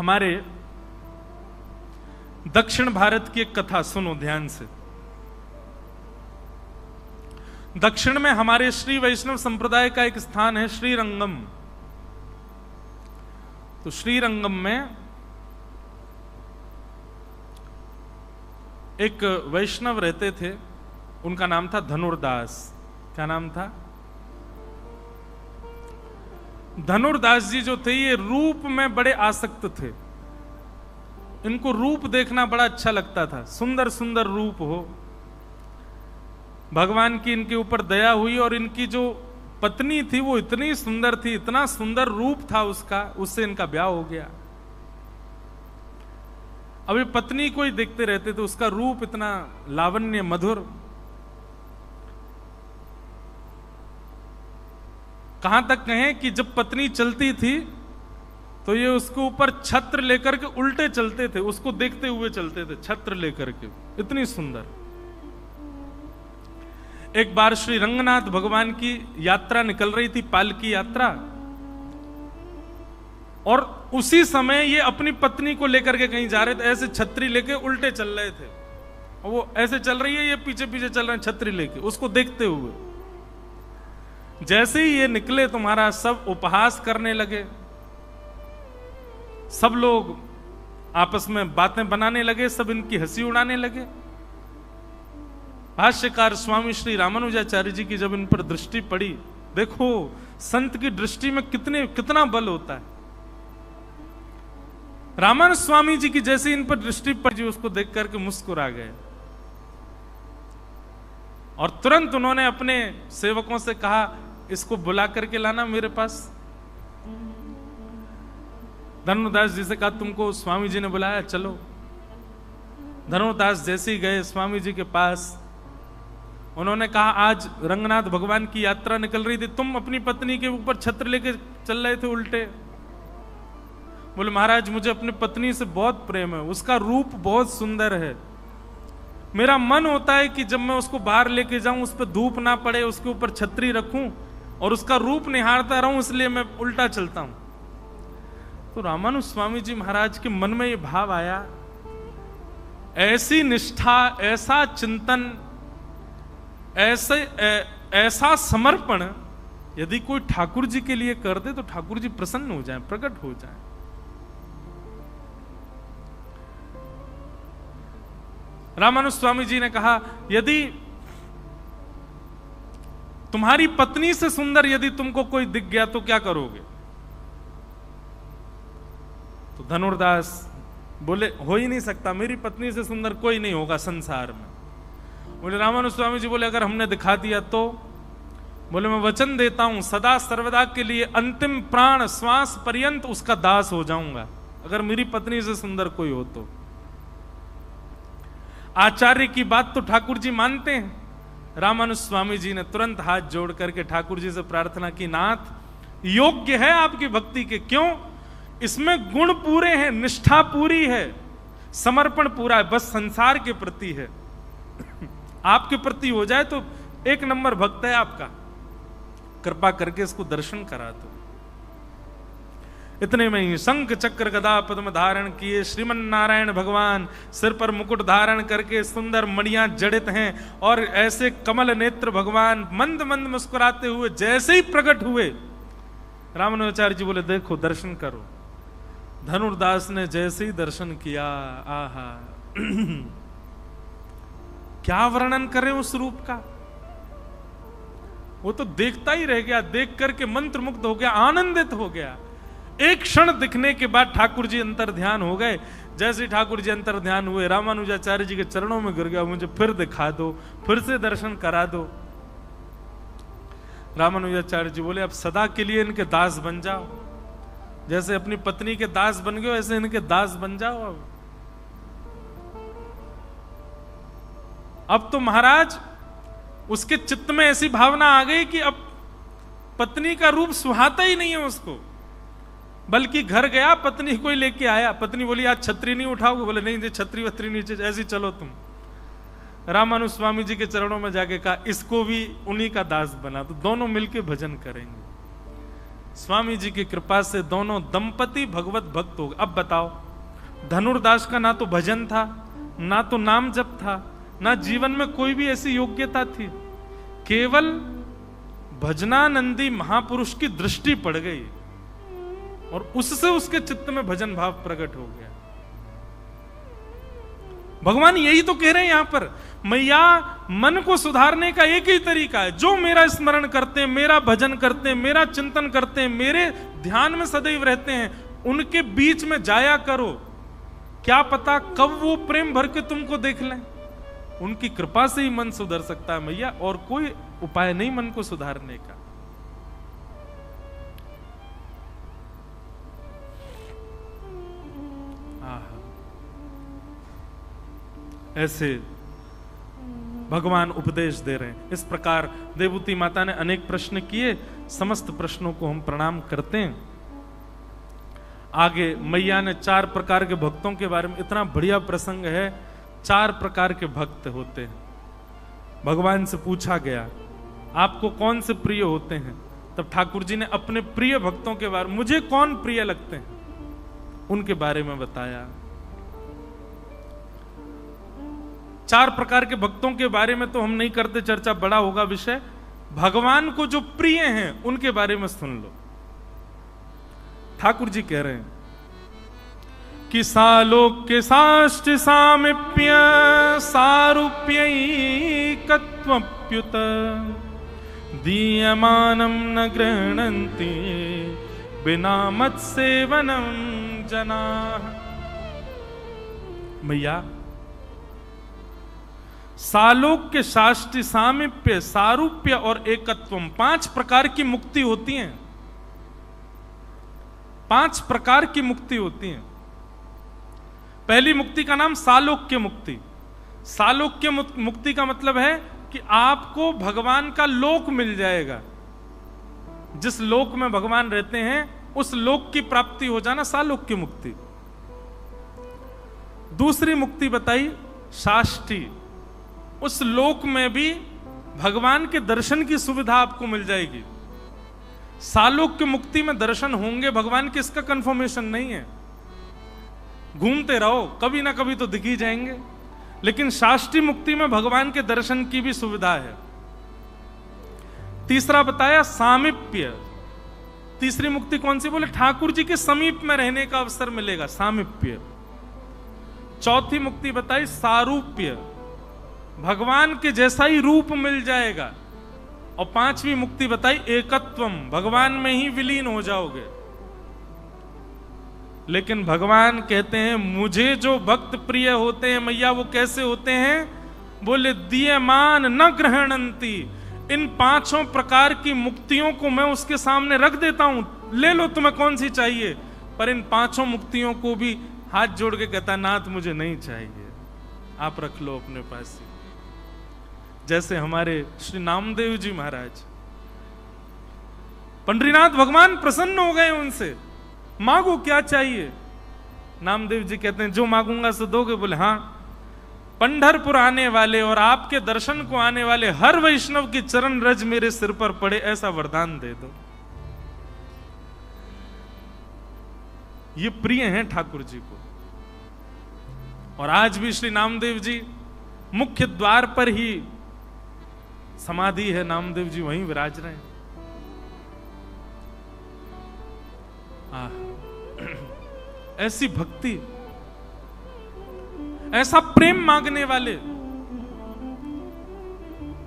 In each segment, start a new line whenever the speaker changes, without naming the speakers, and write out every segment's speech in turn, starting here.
हमारे दक्षिण भारत की एक कथा सुनो ध्यान से। दक्षिण में हमारे श्री वैष्णव संप्रदाय का एक स्थान है श्रीरंगम। तो श्रीरंगम में एक वैष्णव रहते थे, उनका नाम था धनुर्दास। क्या नाम था? धनुर्दास जी जो थे ये रूप में बड़े आसक्त थे। इनको रूप देखना बड़ा अच्छा लगता था, सुंदर सुंदर रूप हो। भगवान की इनके ऊपर दया हुई और इनकी जो पत्नी थी वो इतनी सुंदर थी, इतना सुंदर रूप था उसका, उससे इनका ब्याह हो गया। अभी पत्नी को ही देखते रहते थे, उसका रूप इतना लावण्य मधुर। कहां तक कहें कि जब पत्नी चलती थी तो ये उसके ऊपर छत्र लेकर के उल्टे चलते थे, उसको देखते हुए चलते थे छत्र लेकर के, इतनी सुंदर। एक बार श्री रंगनाथ भगवान की यात्रा निकल रही थी, पालकी यात्रा, और उसी समय ये अपनी पत्नी को लेकर के कहीं जा रहे थे, ऐसे छतरी लेके उल्टे चल रहे थे। और वो ऐसे चल रही है, ये पीछे पीछे चल रहे हैं छतरी लेके, उसको देखते हुए। जैसे ही ये निकले तुम्हारा सब उपहास करने लगे, सब लोग आपस में बातें बनाने लगे, सब इनकी हंसी उड़ाने लगे। भाष्यकार स्वामी श्री रामानुजाचार्य जी की जब इन पर दृष्टि पड़ी, देखो संत की दृष्टि में कितना बल होता है। रामानुज स्वामी जी की जैसे इन पर दृष्टि पड़ी, उसको देख करके मुस्कुरा गए और तुरंत उन्होंने अपने सेवकों से कहा, इसको बुला करके लाना मेरे पास। धनुर्दास जी से कहा, तुमको स्वामी जी ने बुलाया, चलो। धनुर्दास जैसे ही गए स्वामी जी के पास, उन्होंने कहा, आज रंगनाथ भगवान की यात्रा निकल रही थी, तुम अपनी पत्नी के ऊपर छत्र लेके चल रहे थे उल्टे। बोले, महाराज मुझे अपनी पत्नी से बहुत प्रेम है, उसका रूप बहुत सुंदर है। मेरा मन होता है कि जब मैं उसको बाहर लेके जाऊं, उस पर धूप ना पड़े, उसके ऊपर छतरी रखूं और उसका रूप निहारता रहूं, इसलिए मैं उल्टा चलता हूं। तो रामानुज स्वामी जी महाराज के मन में ये भाव आया, ऐसी निष्ठा, ऐसा चिंतन, ऐसा समर्पण यदि कोई ठाकुर जी के लिए कर दे तो ठाकुर जी प्रसन्न हो जाए, प्रकट हो जाए। रामानुज स्वामी जी ने कहा, यदि तुम्हारी पत्नी से सुंदर यदि तुमको कोई दिख गया तो क्या करोगे? तो धनुर्दास बोले, हो ही नहीं सकता, मेरी पत्नी से सुंदर कोई नहीं होगा संसार में। बोले रामानुज स्वामी जी बोले, अगर हमने दिखा दिया तो? बोले, मैं वचन देता हूं सदा सर्वदा के लिए अंतिम प्राण श्वास पर्यंत उसका दास हो जाऊंगा, अगर मेरी पत्नी से सुंदर कोई हो तो। आचार्य की बात तो ठाकुर जी मानते हैं। रामानुज स्वामी जी ने तुरंत हाथ जोड़ करके ठाकुर जी से प्रार्थना की, नाथ योग्य है आपकी भक्ति के, क्यों? इसमें गुण पूरे हैं, निष्ठा पूरी है, समर्पण पूरा है, बस संसार के प्रति है। आपके प्रति हो जाए तो एक नंबर भक्त है आपका, कृपा करके इसको दर्शन करा दो। इतने में ही शंख चक्र गदा पद्म धारण किए श्रीमन नारायण भगवान सिर पर मुकुट धारण करके सुंदर मणियां जड़ित हैं और ऐसे कमल नेत्र भगवान मंद मंद मुस्कुराते हुए जैसे ही प्रकट हुए, रामानुजाचार्य जी बोले, देखो दर्शन करो। धनुर्दास ने जैसे ही दर्शन किया, आहा क्या वर्णन करें उस रूप का। वो तो देखता ही रह गया, देख करके मंत्रमुग्ध हो गया, आनंदित हो गया। एक क्षण दिखने के बाद ठाकुर जी अंतर ध्यान हो गए। जैसे ठाकुर जी अंतर ध्यान हुए, रामानुजाचार्य जी के चरणों में गिर गया, मुझे फिर दिखा दो, फिर से दर्शन करा दो। रामानुजाचार्य जी बोले, अब सदा के लिए इनके दास बन जाओ, जैसे अपनी पत्नी के दास बन गए ऐसे इनके दास बन जाओ। अब तो महाराज उसके चित्त में ऐसी भावना आ गई कि अब पत्नी का रूप सुहाता ही नहीं है उसको, बल्कि घर गया, पत्नी को ही लेके आया। पत्नी बोली, आज छतरी नहीं उठाओगे? बोले, नहीं, छतरी वतरी नीचे, ऐसी चलो तुम। रामानुज स्वामी जी के चरणों में जाके कहा, इसको भी उन्हीं का दास बना, तो दोनों मिलके भजन करेंगे। स्वामी जी की कृपा से दोनों दंपति भगवत भक्त हो गए। अब बताओ, धनुर्दास का ना तो भजन था, ना तो नाम जप था, ना जीवन में कोई भी ऐसी योग्यता थी, केवल भजनानंदी महापुरुष की दृष्टि पड़ गई और उससे उसके चित्त में भजन भाव प्रकट हो गया। भगवान यही तो कह रहे हैं यहां पर, मैया मन को सुधारने का एक ही तरीका है, जो मेरा स्मरण करते हैं, मेरा भजन करते हैं, मेरा चिंतन करते हैं, मेरे ध्यान में सदैव रहते हैं, उनके बीच में जाया करो। क्या पता कब वो प्रेम भर के तुमको देख लें। उनकी कृपा से ही मन सुधर सकता है मैया, और कोई उपाय नहीं मन को सुधारने का। ऐसे भगवान उपदेश दे रहे हैं। इस प्रकार देवूती माता ने अनेक प्रश्न किए, समस्त प्रश्नों को हम प्रणाम करते हैं। आगे मैया ने 4 प्रकार के भक्तों के बारे में, इतना बढ़िया प्रसंग है। 4 प्रकार के भक्त होते हैं। भगवान से पूछा गया आपको कौन से प्रिय होते हैं, तब ठाकुर जी ने अपने प्रिय भक्तों के बारे में, मुझे कौन प्रिय लगते हैं, उनके बारे में बताया। 4 प्रकार के भक्तों के बारे में तो हम नहीं करते चर्चा, बड़ा होगा विषय। भगवान को जो प्रिय हैं उनके बारे में सुन लो। ठाकुर जी कह रहे हैं कि सालोक्य साष्ट सामीप्य सारूप्यैकत्वप्युत दीयमानं न गृह्णन्ति बिना मत्सेवनं जनाः। मैया सालोक्य साष्ट सामीप्य सारूप्य और एकत्वम, 5 प्रकार की मुक्ति होती हैं। 5 प्रकार की मुक्ति होती हैं। पहली मुक्ति का नाम सालोक्य मुक्ति। सालोक्य मुक्ति का मतलब है कि आपको भगवान का लोक मिल जाएगा। जिस लोक में भगवान रहते हैं उस लोक की प्राप्ति हो जाना, सालोक्य मुक्ति। दूसरी मुक्ति बताई साष्टी, उस लोक में भी भगवान के दर्शन की सुविधा आपको मिल जाएगी। सालोक्य मुक्ति में दर्शन होंगे भगवान के, इसका कंफर्मेशन नहीं है, घूमते रहो कभी ना कभी तो दिख ही जाएंगे। लेकिन शास्त्रीय मुक्ति में भगवान के दर्शन की भी सुविधा है। तीसरा बताया सामीप्य। तीसरी मुक्ति कौन सी बोले, ठाकुर जी के समीप में रहने का अवसर मिलेगा, सामीप्य। चौथी मुक्ति बताई सारूप्य, भगवान के जैसा ही रूप मिल जाएगा। और 5वीं मुक्ति बताई एकत्वम, भगवान में ही विलीन हो जाओगे। लेकिन भगवान कहते हैं मुझे जो भक्त प्रिय होते हैं मैया, वो कैसे होते हैं, बोले दीयमान न ग्रहणंती। इन 5 प्रकार की मुक्तियों को मैं उसके सामने रख देता हूं, ले लो तुम्हें कौन सी चाहिए। पर इन 5 मुक्तियों को भी हाथ जोड़ के कहता नाथ मुझे नहीं चाहिए, आप रख लो अपने पास ही। जैसे हमारे श्री नामदेव जी महाराज, पंडरीनाथ भगवान प्रसन्न हो गए उनसे, मांगो क्या चाहिए। नामदेव जी कहते हैं जो मांगूंगा सो दोगे। बोले हाँ, पंढरपुर आने वाले और आपके दर्शन को आने वाले हर वैष्णव की चरण रज मेरे सिर पर पड़े, ऐसा वरदान दे दो। ये प्रिय हैं ठाकुर जी को। और आज भी श्री नामदेव जी मुख्य द्वार पर ही समाधि है, नामदेव जी वहीं विराज रहे हैं। ऐसी भक्ति, ऐसा प्रेम मांगने वाले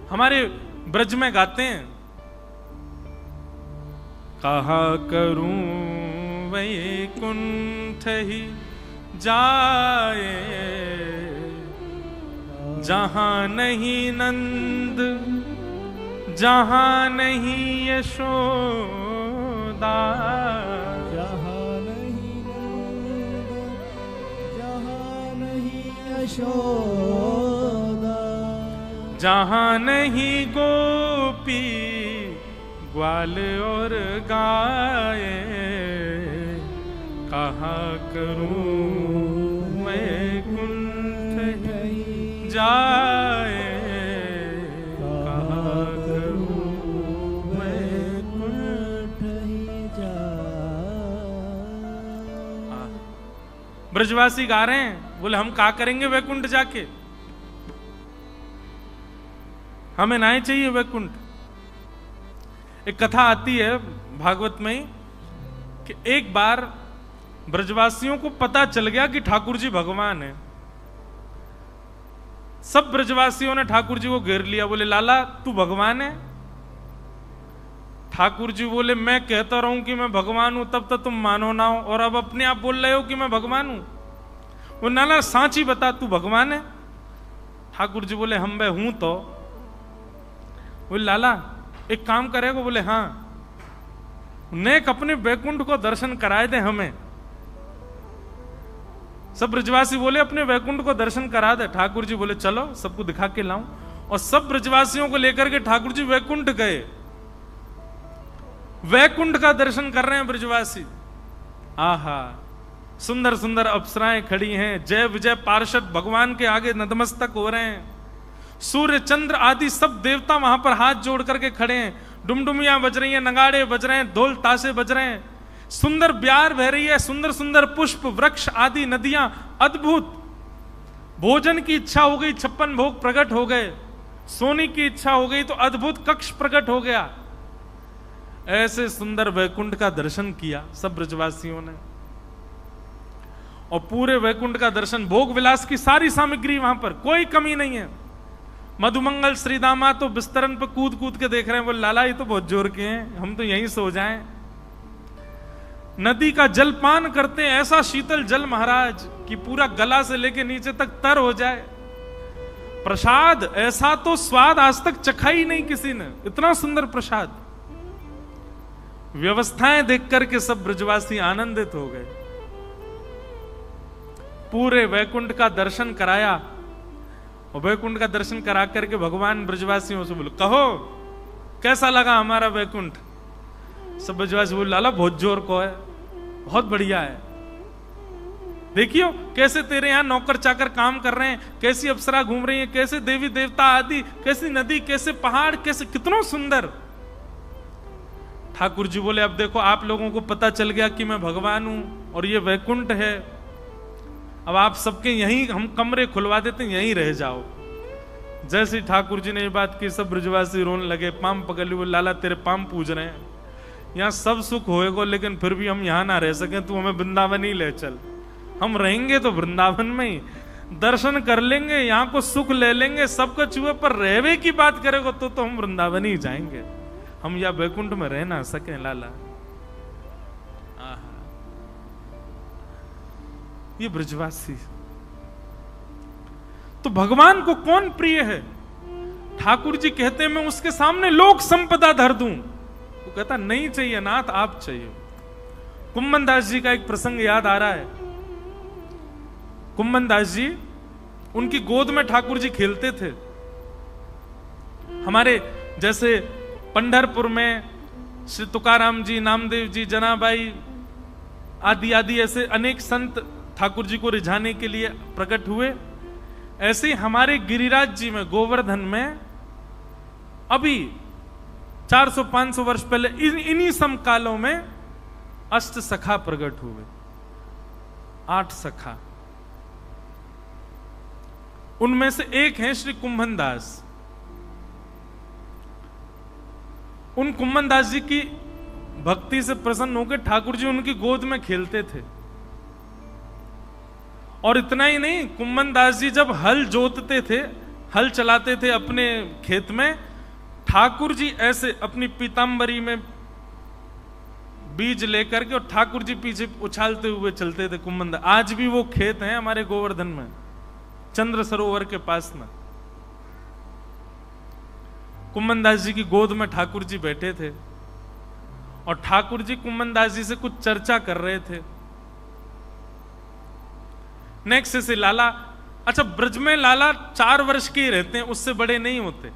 हमारे ब्रज में गाते हैं, कहा करूं वैकुंठ ही जाए जहां नहीं नंद, जहां नहीं यशोदा,
जहां नहीं नंद, जहां नहीं यशोदा,
जहां नहीं गोपी ग्वाल और गाए, कहा करूं वैकुंठ जाए, कहा करूं वैकुंठ ब्रजवासी गा रहे हैं, बोले हम क्या करेंगे वैकुंठ जाके, हमें ना ही चाहिए वैकुंठ। एक कथा आती है भागवत में कि एक बार ब्रजवासियों को पता चल गया कि ठाकुर जी भगवान है। सब ब्रजवासियों ने ठाकुर जी को घेर लिया, बोले लाला तू भगवान है? ठाकुर जी बोले मैं कहता रहूं कि मैं भगवान हूं तब तक तुम मानो ना हो, और अब अपने आप बोल रहे हो कि मैं भगवान हूं। वो नाला सांची बता तू भगवान है? ठाकुर जी बोले हम मैं हूं तो। बोले लाला एक काम करेगा? बोले हाँ, नेक अपने वैकुंठ को दर्शन कराए दे हमें। सब ब्रजवासी बोले अपने वैकुंठ को दर्शन करा दे। ठाकुर जी बोले चलो सबको दिखा के लाऊं, और सब ब्रजवासियों को लेकर के ठाकुर जी वैकुंठ गए। वैकुंठ का दर्शन कर रहे हैं ब्रजवासी। आहा, सुंदर सुंदर अप्सराएं खड़ी हैं, जय विजय पार्षद भगवान के आगे नतमस्तक हो रहे हैं। सूर्य चंद्र आदि सब देवता वहां पर हाथ जोड़ करके खड़े हैं। डुमडुमियां बज रही हैं, नगाड़े बज रहे हैं, ढोल ताशे बज रहे हैं, सुंदर ब्यार बह रही है, सुंदर सुंदर पुष्प वृक्ष आदि नदियां, अद्भुत। भोजन की इच्छा हो गई, 56 भोग प्रकट हो गए। सोने की इच्छा हो गई तो अद्भुत कक्ष प्रकट हो गया। ऐसे सुंदर वैकुंठ का दर्शन किया सब ब्रजवासियों ने, और पूरे वैकुंठ का दर्शन, भोग विलास की सारी सामग्री वहां पर, कोई कमी नहीं है। मधुमंगल श्रीदामा तो बिस्तरन पर कूद कूद के देख रहे हैं, बोले लाला ये तो बहुत जोर के हैं, हम तो यहीं सो जाएं। नदी का जल पान करते हैं, ऐसा शीतल जल महाराज कि पूरा गला से लेके नीचे तक तर हो जाए। प्रसाद ऐसा तो स्वाद आज तक चखा ही नहीं किसी ने, इतना सुंदर प्रसाद। व्यवस्थाएं देख करके सब ब्रजवासी आनंदित हो गए। पूरे वैकुंठ का दर्शन कराया, और वैकुंठ का दर्शन करा करके भगवान ब्रजवासियों से बोले कहो कैसा लगा हमारा वैकुंठ? सब ब्रजवासी बोले लाला बहुत जोर को है, बहुत बढ़िया है। देखियो कैसे तेरे यहां नौकर चाकर काम कर रहे हैं, कैसी अप्सरा घूम रही है, कैसे देवी देवता आदि, कैसी नदी, कैसे पहाड़, कैसे कितना सुंदर। ठाकुर जी बोले अब देखो आप लोगों को पता चल गया कि मैं भगवान हूं और ये वैकुंठ है, अब आप सबके यहीं हम कमरे खुलवा देते हैं, यहीं रह जाओ। जैसे ठाकुर जी ने ये बात की सब ब्रजवासी रोने लगे, पाम पकड़ लिए, लाला तेरे पाम पूज रहे हैं, यहाँ सब सुख होएगा लेकिन फिर भी हम यहाँ ना रह सके, तू हमें वृंदावन ही ले चल। हम रहेंगे तो वृंदावन में ही, दर्शन कर लेंगे, यहाँ को सुख ले लेंगे, सबका चूहे पर रहवे की बात करेगा तो हम वृंदावन ही जाएंगे, हम या वैकुंठ में रह ना सके लाला। ये ब्रजवासी। तो भगवान को कौन प्रिय है? ठाकुर जी कहते हैं मैं उसके सामने लोक संपदा धर दूं। वो कहता नहीं चाहिए नाथ, आप चाहिए। कुम्मन दास जी का एक प्रसंग याद आ रहा है। कुम्मन दास जी, उनकी गोद में ठाकुर जी खेलते थे। हमारे जैसे पंढरपुर में श्री तुकाराम जी, नामदेव जी, जनाबाई आदि आदि ऐसे अनेक संत ठाकुर जी को रिझाने के लिए प्रकट हुए, ऐसे ही हमारे गिरिराज जी में, गोवर्धन में अभी 400-500 वर्ष पहले इन्हीं समकालों में अष्ट सखा प्रकट हुए, 8 सखा। उनमें से एक हैं श्री कुम्भन दास। उन कुम्भन दास जी की भक्ति से प्रसन्न होकर ठाकुर जी उनकी गोद में खेलते थे। और इतना ही नहीं, कुम्भन दास जी जब हल जोतते थे, हल चलाते थे अपने खेत में, ठाकुर जी ऐसे अपनी पीतांबरी में बीज लेकर के और ठाकुर जी पीछे उछालते हुए चलते थे कुम्भन दास। आज भी वो खेत है हमारे गोवर्धन में, चंद्र सरोवर के पास में। कुम्भन दास जी की गोद में ठाकुर जी बैठे थे और ठाकुर जी कुम्भन दास जी से कुछ चर्चा कर रहे थे। नेक्स्ट से लाला, अच्छा ब्रज में लाला 4 वर्ष के ही रहते हैं, उससे बड़े नहीं होते।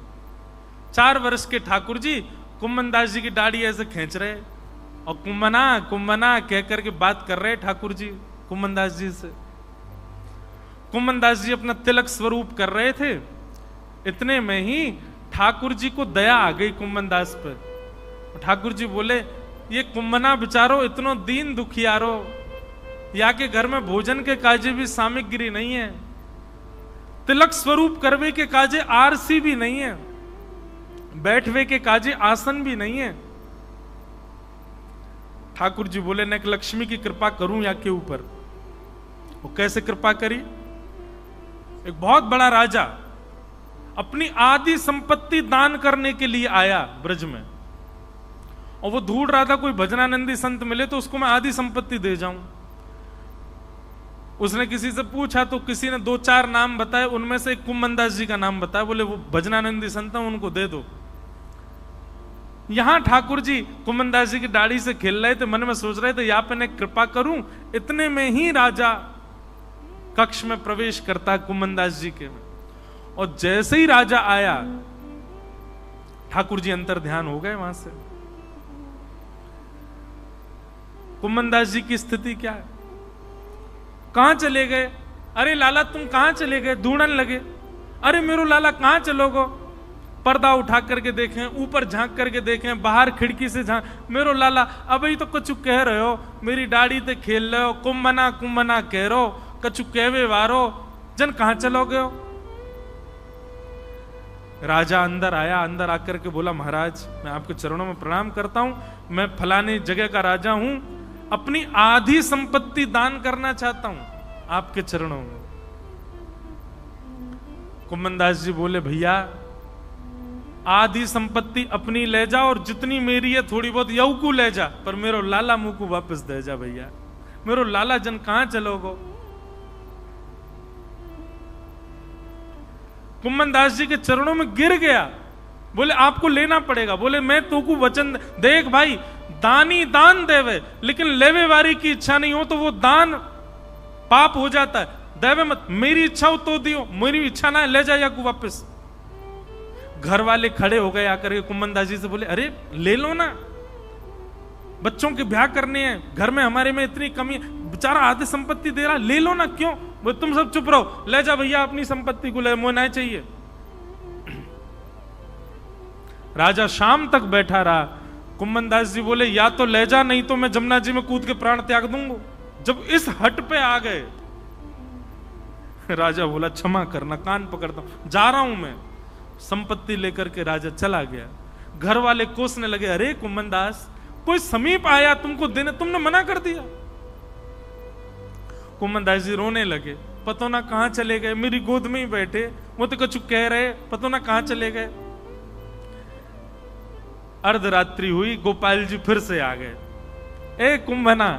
4 वर्ष के ठाकुर जी कुम्भन दास जी की दाढ़ी ऐसे खींच रहे और कुम्भना कुम्भना कह करके बात कर रहे ठाकुर जी कुम्भन दास जी से। कुम्भन दास जी अपना तिलक स्वरूप कर रहे थे। इतने में ही ठाकुर जी को दया आ गई कुम्भन दास पर। ठाकुर जी बोले ये कुम्भना बेचारो इतनो दीन दुखियारो, या के घर में भोजन के काजे भी सामग्री नहीं है, तिलक स्वरूप करवे के काजे आरसी भी नहीं है, बैठवे के काजे आसन भी नहीं है। ठाकुर जी बोले न लक्ष्मी की कृपा करूं या के ऊपर। वो कैसे कृपा करी? एक बहुत बड़ा राजा अपनी आदि संपत्ति दान करने के लिए आया ब्रज में, और वो ढूंढ रहा था कोई भजनानंदी संत मिले तो उसको मैं आदि संपत्ति दे जाऊं। उसने किसी से पूछा तो किसी ने 2-4 नाम बताए, उनमें से एक कुम्मनदास जी का नाम बताया। बोले वो भजनानंदी संत है, उनको दे दो। यहां ठाकुर जी कुम्मनदास जी की दाढ़ी से खेल रहे थे, मन में सोच रहे थे या पे मैं कृपा करूं। इतने में ही राजा कक्ष में प्रवेश करता है कुम्मनदास जी के, और जैसे ही राजा आया ठाकुर जी अंतर ध्यान हो गए वहां से। कुम्मनदास जी की स्थिति क्या है? कहां चले गए? अरे लाला तुम कहां चले गए? ढूंढने लगे। अरे मेरो लाला कहां चलोगो? पर्दा उठा करके देखें, ऊपर झांक करके देखें, बाहर खिड़की से झांक, मेरो लाला अभी तो कछु कह रहे हो, मेरी दाढ़ी ते खेल रहे हो, कुम्मना कुम्मना कह रहे हो, कछु कहवे वारो, जन कहां चलोगे हो? राजा अंदर आया, अंदर आकर के बोला महाराज मैं आपके चरणों में प्रणाम करता हूं, मैं फलाने जगह का राजा हूं, अपनी आधी संपत्ति दान करना चाहता हूं आपके चरणों में। कुम्मनदास जी बोले भैया आधी संपत्ति अपनी ले जा और जितनी मेरी है थोड़ी बहुत यऊ को ले जा, पर मेरो लाला मुंह को वापस दे जा भैया। मेरो लाला जन कहां चलोगो? कुम्मनदास जी के चरणों में गिर गया। बोले आपको लेना पड़ेगा। बोले मैं तो को वचन देख भाई, दानी दान देवे, लेकिन लेवे वारी की इच्छा नहीं हो तो वो दान पाप हो जाता है। देवे मत, मेरी इच्छा हो तो दियो, मेरी इच्छा ना है ले जाया को वापस। घर वाले खड़े हो गए आकर के कुम्मनदास जी से बोले अरे ले लो ना, बच्चों के ब्याह करने हैं, घर में हमारे में इतनी कमी है, बेचारा आधी संपत्ति दे रहा, ले लो ना। क्यों? वो तुम सब चुप रहो, ले जा भैया अपनी संपत्ति को, ले मोना चाहिए। राजा शाम तक बैठा रहा। कुम्मनदास जी बोले या तो ले जा, नहीं तो मैं जमुना जी में कूद के प्राण त्याग दूंगा। जब इस हट पे आ गए राजा बोला क्षमा करना, कान पकड़ता हूं, जा रहा हूं मैं। संपत्ति लेकर के राजा चला गया। घर वाले कोसने लगे अरे कुम्मनदास कोई समीप आया तुमको देने, तुमने मना कर दिया। कुम्मनदास जी रोने लगे, पतो ना कहां चले गए, मेरी गोद में ही बैठे, वो तो कुछ कह रहे, पतो ना कहां चले गए। अर्धरात्रि हुई, गोपाल जी फिर से आ गए। ए कुंभना,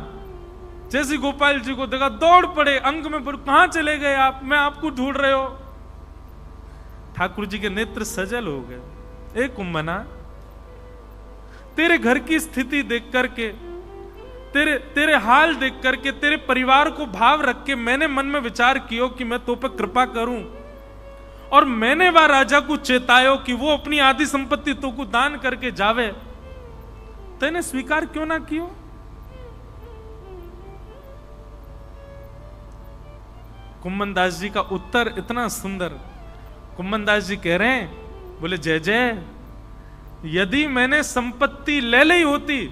जैसे गोपाल जी को देखा दौड़ पड़े, अंग में पड़, कहां चले गए आप, मैं आपको ढूंढ रहे हो। ठाकुर जी के नेत्र सजल हो गए। ए कुंभना, तेरे घर की स्थिति देख करके, तेरे हाल देख करके, तेरे परिवार को भाव रख के मैंने मन में विचार कियो कि मैं तो पे कृपा करूं, और मैंने वह राजा को चेतायो कि वो अपनी आधी संपत्ति तो को दान करके जावे, तेने स्वीकार क्यों ना कियो। कुम्मनदास जी का उत्तर इतना सुंदर। कुम्मनदास जी कह रहे हैं, बोले जय जय, यदि मैंने संपत्ति ले ली होती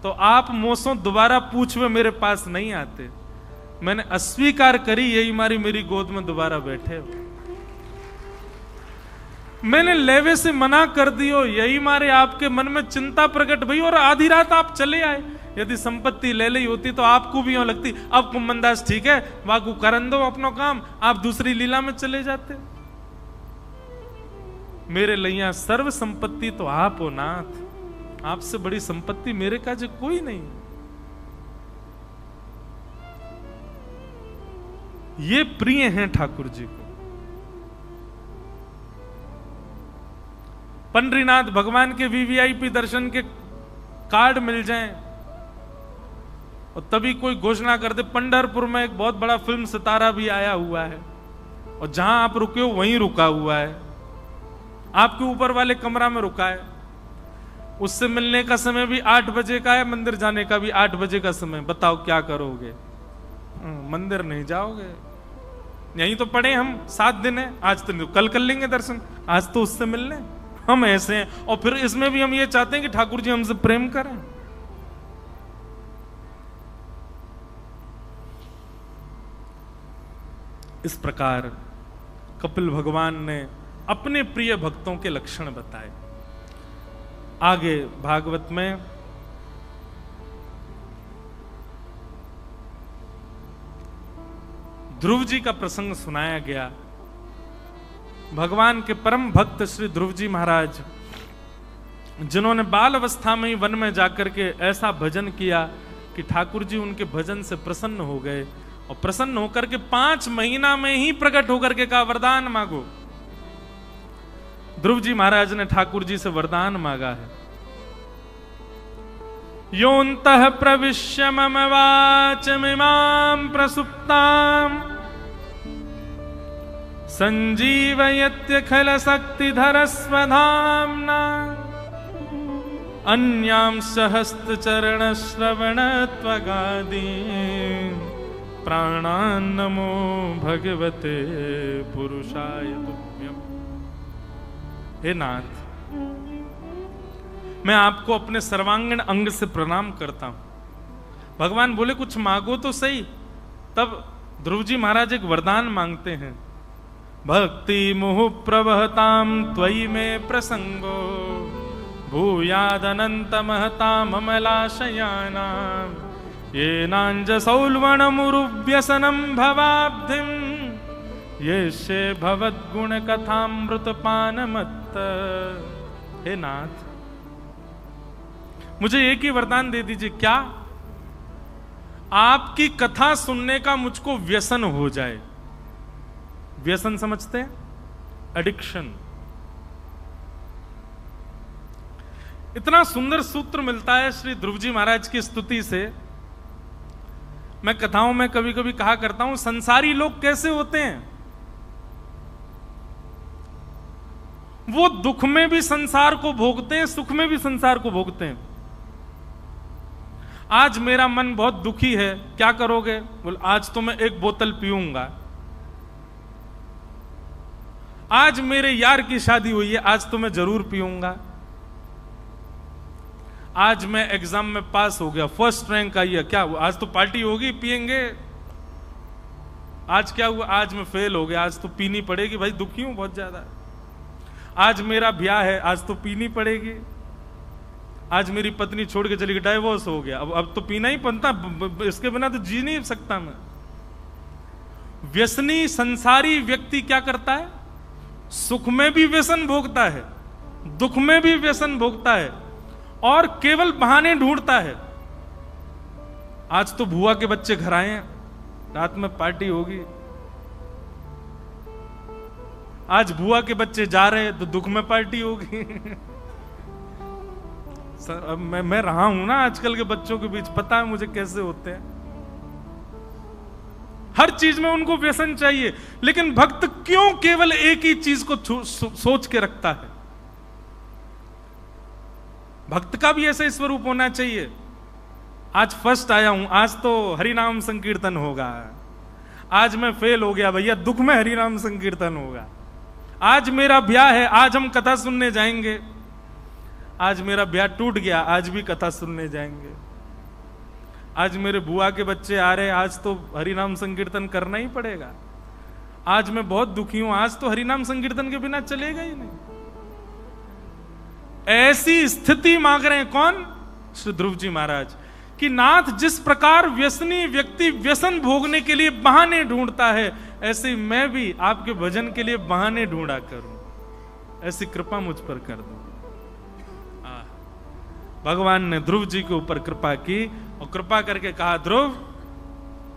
तो आप मोसों दोबारा पूछवे मेरे पास नहीं आते। मैंने अस्वीकार करी, यही मारी मेरी गोद में दोबारा बैठे। मैंने लेवे से मना कर दियो, यही मारे आपके मन में चिंता प्रकट भई और आधी रात आप चले आए। यदि संपत्ति ले ली होती तो आपको भी यूं लगती अब कुम्मनदास ठीक है, वाकू करन दो अपनो काम, आप दूसरी लीला में चले जाते। मेरे लैया सर्व संपत्ति तो आप हो नाथ, आपसे बड़ी संपत्ति मेरे का जो कोई नहीं। ये प्रिय हैं ठाकुर जी को। पंडरीनाथ भगवान के वीवीआईपी दर्शन के कार्ड मिल जाएं और तभी कोई घोषणा कर दे पंढरपुर में एक बहुत बड़ा फिल्म सितारा भी आया हुआ है और जहां आप रुके हो वहीं रुका हुआ है, आपके ऊपर वाले कमरा में रुका है। उससे मिलने का समय भी 8 बजे का है, मंदिर जाने का भी 8 बजे का समय। बताओ क्या करोगे? मंदिर नहीं जाओगे। यहीं तो पड़े हम 7 दिन है, आज तो कल कर लेंगे दर्शन, आज तो उससे मिलने। हम ऐसे हैं और फिर इसमें भी हम ये चाहते हैं कि ठाकुर जी हमसे प्रेम करें। इस प्रकार कपिल भगवान ने अपने प्रिय भक्तों के लक्षण बताए। आगे भागवत में ध्रुव जी का प्रसंग सुनाया गया। भगवान के परम भक्त श्री ध्रुव जी महाराज, जिन्होंने बाल अवस्था में ही वन में जाकर के ऐसा भजन किया कि ठाकुर जी उनके भजन से प्रसन्न हो गए, और प्रसन्न होकर के 5 महीना में ही प्रकट होकर के कहा वरदान मांगो। ध्रुव जी महाराज ने ठाकुर जी से वरदान मांगा है। योऽन्तः प्रविश्य मम वाचमिमां प्रसुप्ताम् संजीवयत्यखिल शक्तिधरस्वधाम्ना अन्यांश हस्तचरणश्रवणत्वगादीन् प्राणान् नमो भगवते पुरुषाय तुभ्यम्। हे नाथ, मैं आपको अपने सर्वांगीण अंग से प्रणाम करता हूं। भगवान बोले कुछ मांगो तो सही। तब ध्रुव जी महाराज एक वरदान मांगते हैं। भक्ति मुहुः प्रवहतां त्वयि मे प्रसंगो भूयादनंत महतां अमलाशयानां येनाञ्जसौल्वणमुरुव्यसनं भवाब्धिं येष्ये भवद्गुणकथामृतपानमत्त। हे नाथ, मुझे एक ही वरदान दे दीजिए, क्या आपकी कथा सुनने का मुझको व्यसन हो जाए। व्यसन समझते हैं? एडिक्शन। इतना सुंदर सूत्र मिलता है श्री ध्रुव जी महाराज की स्तुति से। मैं कथाओं में कभी कभी कहा करता हूं, संसारी लोग कैसे होते हैं? वो दुख में भी संसार को भोगते हैं, सुख में भी संसार को भोगते हैं। आज मेरा मन बहुत दुखी है, क्या करोगे? बोल आज तो मैं एक बोतल पीऊंगा। आज मेरे यार की शादी हुई है, आज तो मैं जरूर पीऊंगा। आज मैं एग्जाम में पास हो गया, फर्स्ट रैंक आई है, क्या हुआ? आज तो पार्टी होगी, पिएंगे। आज क्या हुआ? आज मैं फेल हो गया, आज तो पीनी पड़ेगी। भाई दुखी हूं बहुत ज्यादा। आज मेरा ब्याह है, आज तो पीनी पड़ेगी। आज मेरी पत्नी छोड़ के चली गई, डाइवोर्स हो गया, अब तो पीना ही पड़ता, इसके बिना तो जी नहीं सकता मैं। व्यसनी संसारी व्यक्ति क्या करता है? सुख में भी व्यसन भोगता है, दुख में भी व्यसन भोगता है, और केवल बहाने ढूंढता है। आज तो बुआ के बच्चे घर आए हैं, रात में पार्टी होगी। आज बुआ के बच्चे जा रहे हैं तो दुख में पार्टी होगी। अब मैं रहा हूं ना आजकल के बच्चों के बीच, पता है मुझे कैसे होते हैं। हर चीज में उनको व्यसन चाहिए। लेकिन भक्त क्यों केवल एक ही चीज को सोच के रखता है? भक्त का भी ऐसा स्वरूप होना चाहिए। आज फर्स्ट आया हूं, आज तो हरिनाम संकीर्तन होगा। आज मैं फेल हो गया, भैया दुख में हरिनाम संकीर्तन होगा। आज मेरा ब्याह है, आज हम कथा सुनने जाएंगे। आज मेरा ब्याह टूट गया, आज भी कथा सुनने जाएंगे। आज मेरे बुआ के बच्चे आ रहे, आज तो हरिनाम संकीर्तन करना ही पड़ेगा। आज मैं बहुत दुखी हूं, आज तो हरिनाम संकीर्तन के बिना चलेगा ही नहीं। ऐसी स्थिति मांग रहे हैं कौन? श्री ध्रुव जी महाराज कि नाथ, जिस प्रकार व्यसनी व्यक्ति व्यसन भोगने के लिए बहाने ढूंढता है, ऐसे ही मैं भी आपके भजन के लिए बहाने ढूंढा करूं। ऐसी कृपा मुझ पर कर दो। भगवान ने ध्रुव जी के ऊपर कृपा की और कृपा करके कहा, ध्रुव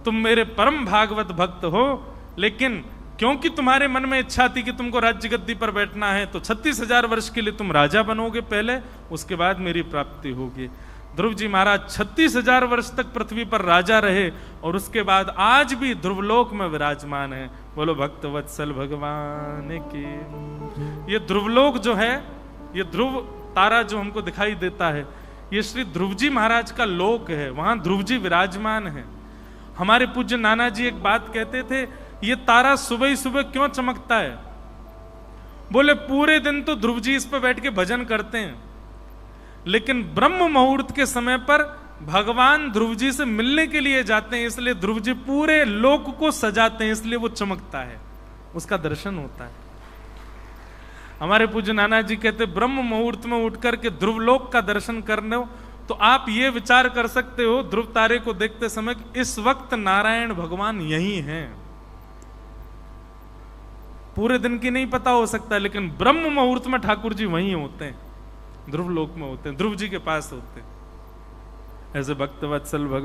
तुम मेरे परम भागवत भक्त हो, लेकिन क्योंकि तुम्हारे मन में इच्छा थी कि तुमको राज्य गद्दी पर बैठना है, तो 36,000 वर्ष के लिए तुम राजा बनोगे पहले, उसके बाद मेरी प्राप्ति होगी। ध्रुव जी महाराज 36,000 वर्ष तक पृथ्वी पर राजा रहे, और उसके बाद आज भी ध्रुवलोक में विराजमान है। बोलो भक्त वत्सल भगवान की। ये ध्रुवलोक जो है, ये ध्रुव तारा जो हमको दिखाई देता है, ये श्री ध्रुव जी महाराज का लोक है। वहां ध्रुव जी विराजमान है। हमारे पूज्य नाना जी एक बात कहते थे, ये तारा सुबह ही सुबह क्यों चमकता है? बोले पूरे दिन तो ध्रुव जी इस पर बैठ के भजन करते हैं, लेकिन ब्रह्म मुहूर्त के समय पर भगवान ध्रुव जी से मिलने के लिए जाते हैं, इसलिए ध्रुव जी पूरे लोक को सजाते हैं, इसलिए वो चमकता है, उसका दर्शन होता है। हमारे पूज्य नाना जी कहते ब्रह्म मुहूर्त में उठकर के ध्रुव लोक का दर्शन करने हो तो आप ये विचार कर सकते हो ध्रुव तारे को देखते समय कि इस वक्त नारायण भगवान यही हैं। पूरे दिन की नहीं पता हो सकता, लेकिन ब्रह्म मुहूर्त में ठाकुर जी वहीं होते हैं, ध्रुव लोक में होते हैं, ध्रुव जी के पास होते हैं। ऐसे भक्त वत्सल भगवान